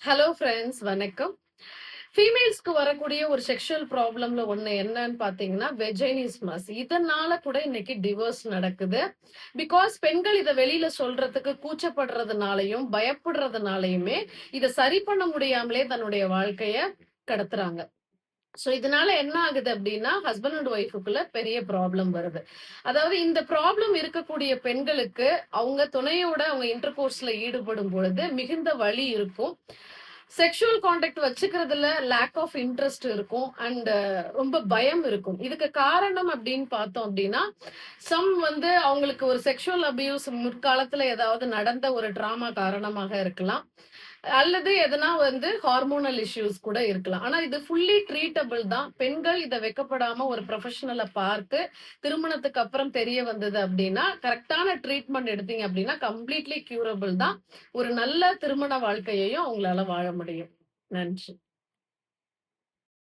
Hello friends, வணக்கம். ஃபீமேல்ஸ்க்கு வரக்கூடிய ஒரு செக்ஷுவல் ப்ராப்ளம்ல ஒண்ணு என்னன்னு பார்த்தீங்கன்னா, வெஜைனிஸ்மஸ். இதனால கூட இன்னைக்கு டிவோர்ஸ் நடக்குது. பிகாஸ் பெண்கள் இத வெளியில சொல்றதுக்கு கூச்சப்படுறதுனாலயும், பயப்படுறதுனாலயுமே, இத சரி பண்ண முடியாமலே தன்னுடைய வாழ்க்கைய கடத்துறாங்க. ஸோ இதனால என்ன ஆகுது அப்டின்னா, ஹஸ்பண்ட் அண்ட் ஒய்ஃப்க்குள்ள பெரிய ப்ராப்ளம் வருது. அதாவது இந்த ப்ராப்ளம் இருக்கக்கூடிய பெண்களுக்கு, அவங்க துணையோட அவங்க இன்டர்கோர்ஸ்ல ஈடுபடும் பொழுது மிகுந்த வலி இருக்கும். செக்ஷுவல் கான்டாக்ட் வச்சுக்கிறதுல லேக் ஆஃப் இன்ட்ரெஸ்ட் இருக்கும். அண்ட் ரொம்ப பயம் இருக்கும். இதுக்கு காரணம் அப்படின்னு பார்த்தோம் அப்படின்னா, அவங்களுக்கு ஒரு செக்ஷுவல் அபியூஸ் முற்காலத்துல ஏதாவது நடந்த ஒரு ட்ராமா காரணமாக இருக்கலாம். அல்லது எதனா ஹார்மோனல் இஷ்யூஸ் கூட இருக்கலாம். ஆனா இது ஃபுல்லி ட்ரீட்டபிள் தான். பெண்கள் இத வெட்கப்படாம ஒரு ப்ரொஃபஷனல பார்த்து, திருமணத்துக்கு அப்புறம் தெரிய வந்தது அப்படின்னா, கரெக்ட்டான ட்ரீட்மெண்ட் எடுத்தீங்க அப்படின்னா, கம்ப்ளீட்லி கியூரபிள் தான். ஒரு நல்ல திருமண வாழ்க்கையையும் அவங்களால வாழ முடியும். நன்றி.